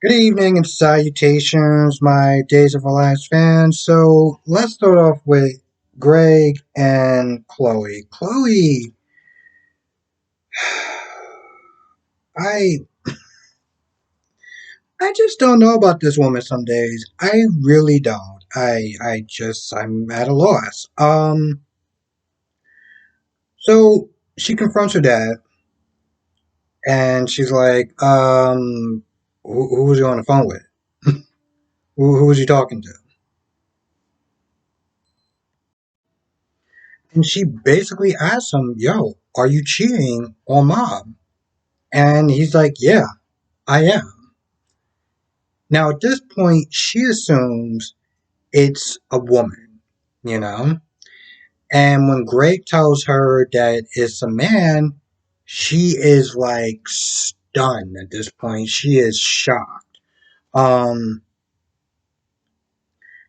Good evening and salutations, my Days of Our Lives fans. So let's start off with Greg and Chloe. Chloe, I I just don't know about this woman some days. I really don't. I'm at a loss. So she confronts her dad and she's like, who was you on the phone with? Who was you talking to? And she basically asks him, yo, are you cheating on mom? And he's like, yeah, I am. Now, at this point, she assumes it's a woman, you know? And when Greg tells her that it's a man, she is like stunned at this point. She is shocked. Um,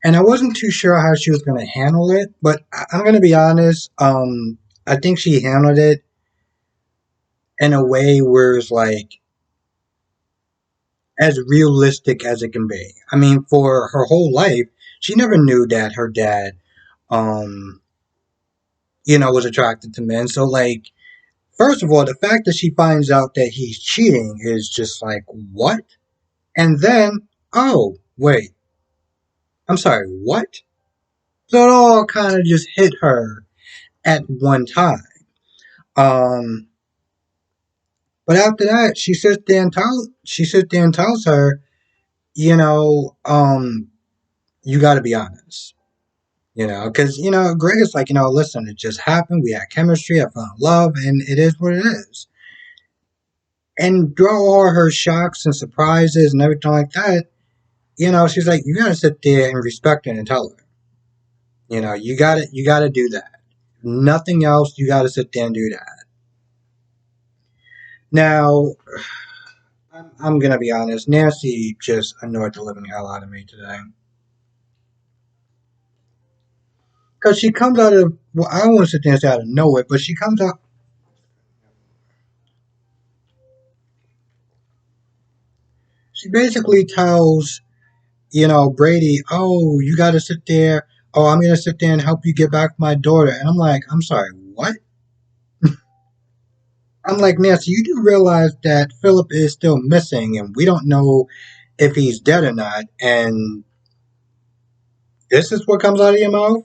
and I wasn't too sure how she was going to handle it, but I'm going to be honest. I think she handled it in a way where it's like as realistic as it can be. I mean, for her whole life, she never knew that her dad, um, was attracted to men. So, like, first of all, the fact that she finds out that he's cheating is just like, what? And then, oh, wait, I'm sorry, what? So it all kind of just hit her at one time. Um, but after that, she sits there and tells her, you got to be honest. Because, Greg is like, listen, it just happened. We had chemistry. I fell in love, and it is what it is. And through all her shocks and surprises and everything like that, she's like, you gotta sit there and respect her and tell her. You gotta do that. Nothing else. You gotta sit there and do that. Now, I'm gonna be honest. Nancy just annoyed the living hell out of me today. Because she comes out of, well, I don't want to sit there and say out of nowhere, but she basically tells Brady, oh, you got to sit there. Oh, I'm going to sit there and help you get back my daughter. And I'm like, I'm sorry, what? I'm like, Nancy, you do realize that Philip is still missing and we don't know if he's dead or not. And this is what comes out of your mouth?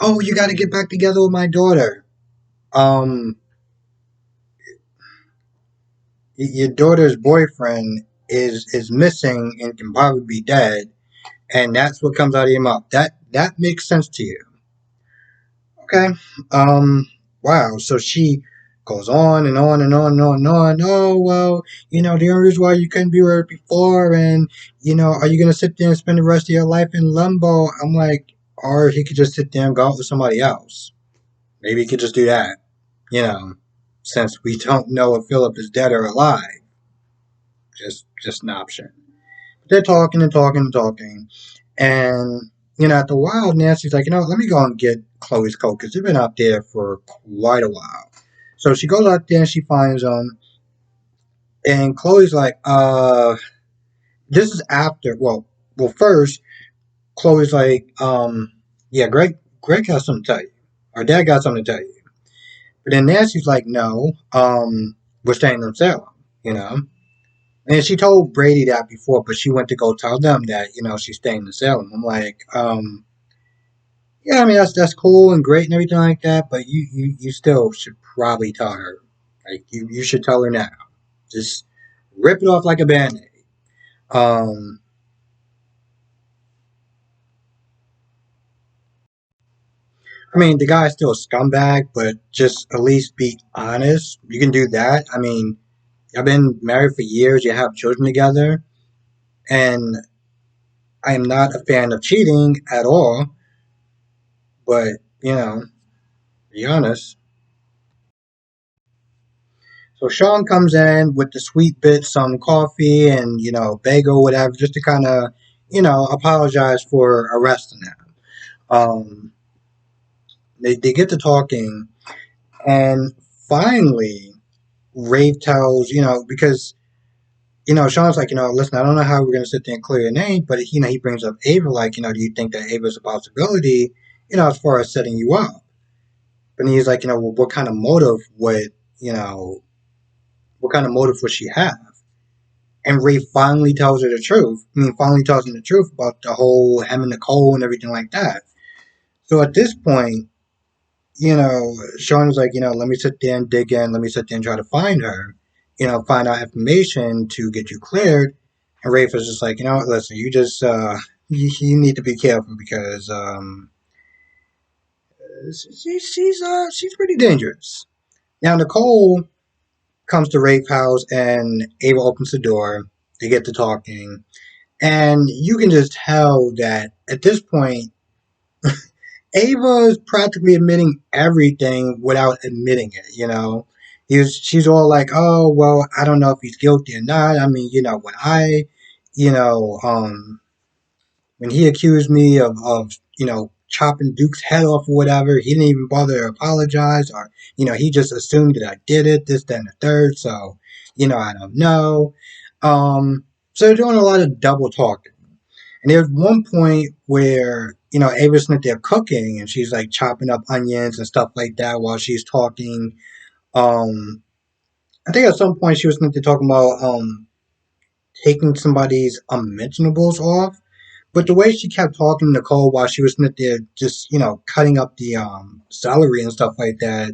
Oh, you got to get back together with my daughter. Um, your daughter's boyfriend is missing and can probably be dead. And that's what comes out of your mouth. That makes sense to you. Okay. Um, wow. So she goes on and on and on and on and on. Oh, well, the only reason why you couldn't be with her before, and, are you going to sit there and spend the rest of your life in limbo? I'm like, or he could just sit there and go out with somebody else. Maybe he could just do that, you know, since we don't know if Philip is dead or alive. Just an option. They're talking and talking and talking. And, after a while, Nancy's like, let me go and get Chloe's coat because they've been out there for quite a while. So she goes out there and she finds them. And Chloe's like, this is after, first, Chloe's like, yeah, Greg has something to tell you. Our dad got something to tell you. But then Nancy's like, no, we're staying in Salem, you know? And she told Brady that before, but she went to go tell them that, she's staying in Salem. I'm like, yeah, I mean that's cool and great and everything like that, but you still should probably tell her. Like you should tell her now. Just rip it off like a band-aid. Um I mean the guy's still a scumbag, but just at least be honest. You can do that. I mean, I've been married for years, you have children together, and I am not a fan of cheating at all, but be honest. So Sean comes in with the sweet bits, some coffee and bagel, whatever, just to kind of apologize for arresting him. Um, they get to talking, and finally, Rafe tells because Sean's like, listen, I don't know how we're going to sit there and clear your name, but, he brings up Ava, like, do you think that Ava's a possibility, as far as setting you up? But he's like, well, you know, what kind of motive would she have? And Ray finally tells her the truth. Finally tells him the truth about the whole him and Nicole and everything like that. So at this point, Sean was like, let me sit there and dig in. Let me sit there and try to find her, find out information to get you cleared. And Rafe was just like, listen, you just, you need to be careful because, she's pretty dangerous. Now, Nicole comes to Rafe's house and Ava opens the door. They get to talking. And you can just tell that at this point, Ava is practically admitting everything without admitting it, She's all like, oh, well, I don't know if he's guilty or not. You know, um, when he accused me of chopping Duke's head off or whatever, he didn't even bother to apologize, or, he just assumed that I did it, this, that, and the third, so, I don't know. So they're doing a lot of double talking. And there's one point where, Ava's not there cooking and she's like chopping up onions and stuff like that while she's talking. Um, I think at some point she was not there talking about taking somebody's unmentionables off. But the way she kept talking to Nicole while she was not there just, cutting up the celery and stuff like that,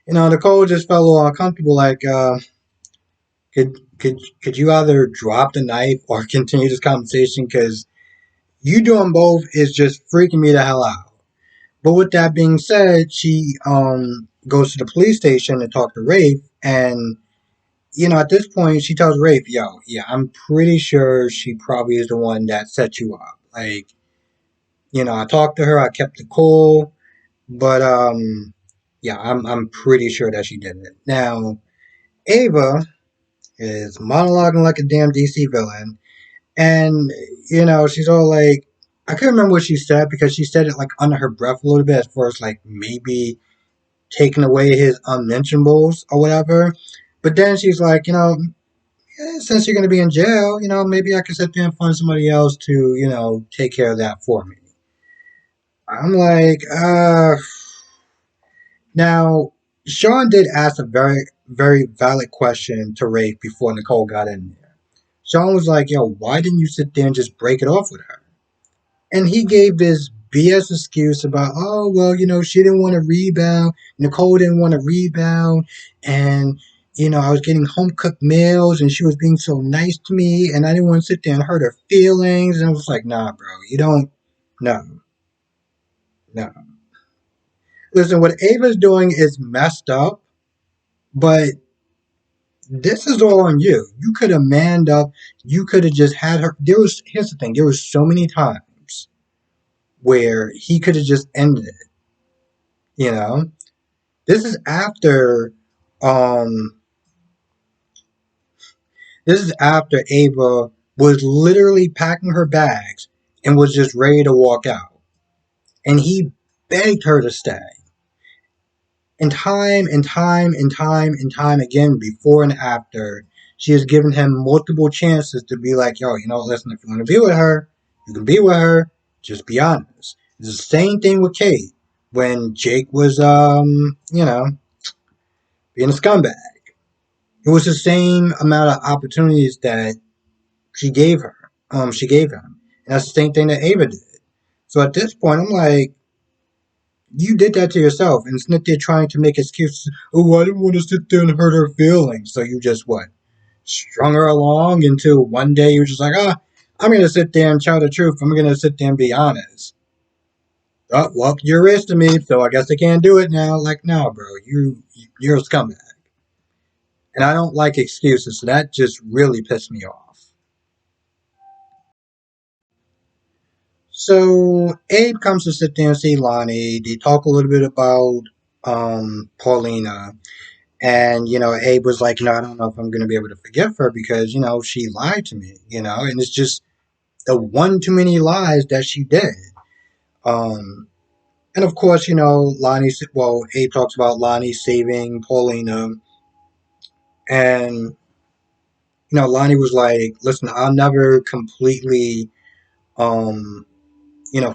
Nicole just felt a little uncomfortable, like, could you either drop the knife or continue this conversation? Because you doing both is just freaking me the hell out. But with that being said, she goes to the police station to talk to Rafe, and at this point she tells Rafe, "Yo, yeah, I'm pretty sure she probably is the one that set you up. Like, I talked to her, I kept it cool, but yeah, I'm pretty sure that she did it." Now, Ava is monologuing like a damn DC villain. And, she's all like, I can't remember what she said because she said it like under her breath a little bit as far as like maybe taking away his unmentionables or whatever. But then she's like, since you're going to be in jail, maybe I can sit there and find somebody else to, take care of that for me. I'm like, now, Sean did ask a very, very valid question to Rafe before Nicole got in there. Sean was like, yo, why didn't you sit there and just break it off with her? And he gave this BS excuse about, oh, well, she didn't want to rebound. Nicole didn't want to rebound. And, I was getting home cooked meals and she was being so nice to me. And I didn't want to sit there and hurt her feelings. And I was like, nah, bro, you don't. No, no. Listen, what Ava's doing is messed up, but this is all on you. You could have manned up. You could have just had her. Here's the thing, there was so many times where he could have just ended it, you know? This is after um this is after Ava was literally packing her bags and was just ready to walk out. And he begged her to stay. And time and time and time and time again, before and after, she has given him multiple chances to be like, yo, listen, if you want to be with her, you can be with her. Just be honest. It's the same thing with Kate when Jake was, being a scumbag. It was the same amount of opportunities that she gave her. She gave him. And that's the same thing that Ava did. So at this point, I'm like, you did that to yourself. And it's not there trying to make excuses. Oh, I didn't want to sit there and hurt her feelings. So you just what? Strung her along until one day you're just like, I'm going to sit there and tell the truth. I'm going to sit there and be honest. Oh, well, you're arresting me, so I guess I can't do it now. Like, no, bro, you're a scumbag. And I don't like excuses, so that just really pissed me off. So Abe comes to sit there and see Lonnie. They talk a little bit about Paulina. And, Abe was like, I don't know if I'm going to be able to forgive her because, she lied to me, and it's just the one too many lies that she did. Um, and of course, Abe talks about Lonnie saving Paulina. And Lonnie was like, listen, I'll never completely, um,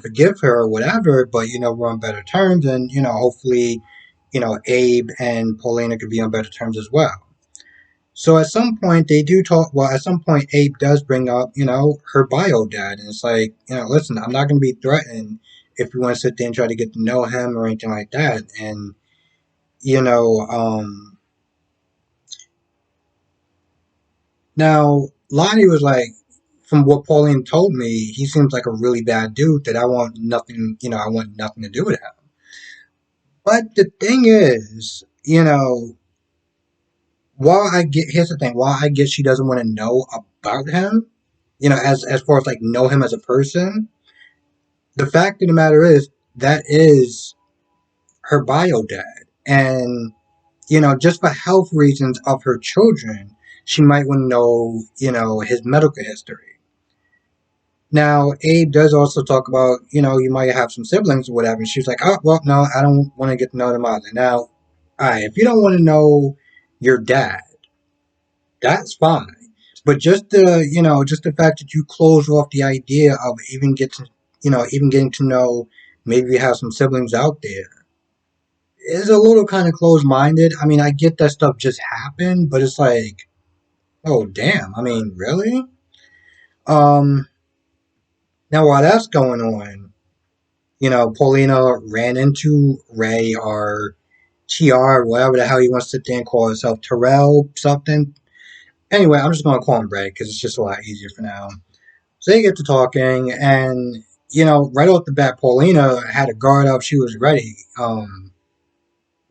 forgive her or whatever, but, we're on better terms. And, hopefully, Abe and Paulina could be on better terms as well. So at some point they do talk. Well, at some point Abe does bring up, her bio dad, and it's like, listen, I'm not going to be threatened if you want to sit there and try to get to know him or anything like that. And you know, now Lonnie was like, from what Pauline told me, he seems like a really bad dude that I want nothing, I want nothing to do with him. But the thing is, while I get here's the thing, while I get she doesn't want to know about him, as far as like know him as a person, the fact of the matter is that is her bio dad. And, just for health reasons of her children, she might want to know, his medical history. Now, Abe does also talk about, you might have some siblings or whatever. And she's like, oh, well, no, I don't want to get to know them either. Now, all right, if you don't want to know your dad, that's fine. But just the fact that you close off the idea of even getting to know maybe you have some siblings out there is a little kind of closed minded. I mean, I get that stuff just happened, but it's like, oh damn. I mean, really? Um, Now while that's going on, Paulina ran into Ray or TR, whatever the hell he wants to sit there and call himself, Terrell something. Anyway, I'm just gonna call him Ray because it's just a lot easier for now. So they get to talking, and right off the bat, Paulina had a guard up. She was ready.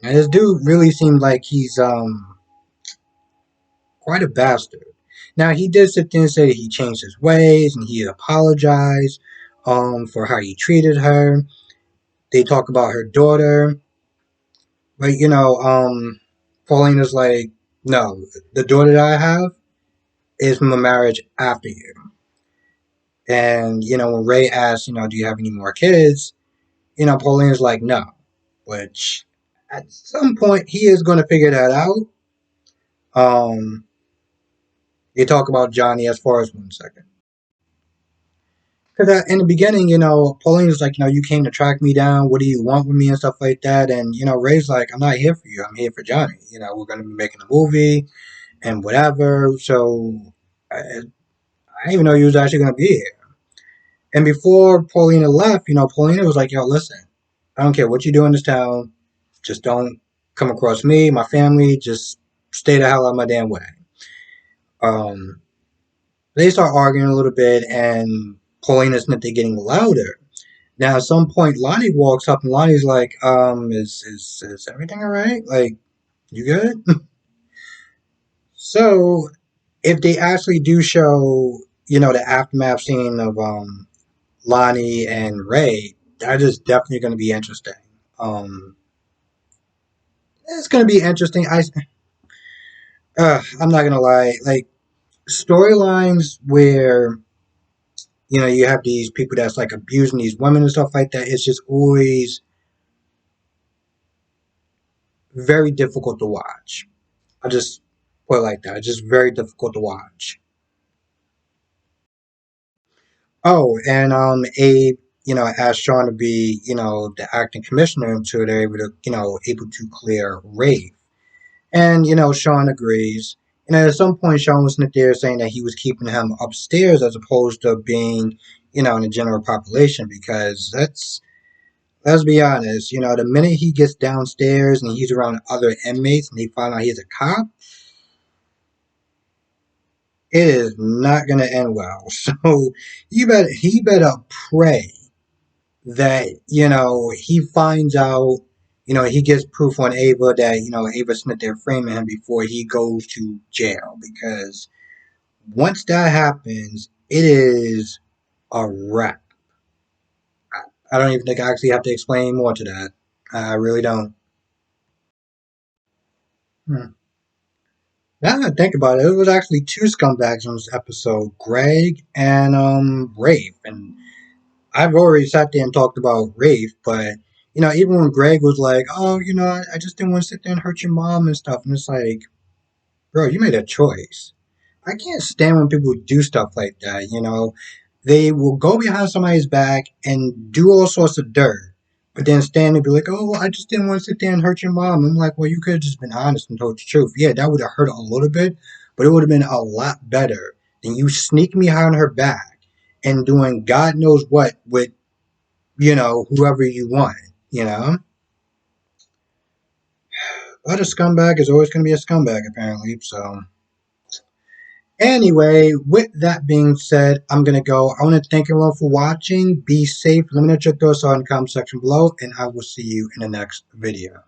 And this dude really seemed like he's quite a bastard. Now he did sit there and say that he changed his ways and he apologized for how he treated her. They talk about her daughter, but Paulina's like, no, the daughter that I have is from a marriage after you. And when Ray asks, do you have any more kids? Paulina's like, no, which at some point he is going to figure that out. Um, you talk about Johnny as far as 1 second. Because in the beginning, Pauline was like, you came to track me down. What do you want with me and stuff like that? And, Ray's like, I'm not here for you. I'm here for Johnny. We're going to be making a movie and whatever. So I didn't even know you was actually going to be here. And before Paulina left, Paulina was like, yo, listen, I don't care what you do in this town. Just don't come across me, my family. Just stay the hell out of my damn way. Um, they start arguing a little bit, and Paulina's not getting louder. Now, at some point, Lonnie walks up, and Lonnie's like, is everything all right? Like, you good? So, if they actually do show, the aftermath scene of Lonnie and Ray, that is definitely going to be interesting. Um, it's going to be interesting. I'm not going to lie. Like, storylines where, you have these people that's like abusing these women and stuff like that, it's just always very difficult to watch. I just put it like that. It's just very difficult to watch. Oh, and Abe, asked Sean to be, the acting commissioner until they're able to clear Rafe. And, Sean agrees. And at some point, Sean was in there saying that he was keeping him upstairs as opposed to being, in the general population because let's be honest, the minute he gets downstairs and he's around other inmates and they find out he's a cop, it is not going to end well. So he better pray that he finds out, he gets proof on Ava that Ava Smith they're framing him before he goes to jail because once that happens, it is a wrap. I don't even think I actually have to explain more to that. I really don't. Hmm. Now that I think about it, it was actually two scumbags on this episode, Greg and Rafe. And I've already sat there and talked about Rafe, but even when Greg was like, "Oh, I just didn't want to sit there and hurt your mom and stuff," and it's like, bro, you made a choice. I can't stand when people do stuff like that. You know, they will go behind somebody's back and do all sorts of dirt, but then stand and be like, "Oh, well, I just didn't want to sit there and hurt your mom." I'm like, "Well, you could have just been honest and told the truth. Yeah, that would have hurt a little bit, but it would have been a lot better than you sneaking behind her back and doing God knows what with whoever you want. You know, but a scumbag is always going to be a scumbag, apparently. So." Anyway, with that being said, I'm gonna go. I want to thank everyone for watching. Be safe. Let me know what your thoughts are in the comment section below, and I will see you in the next video.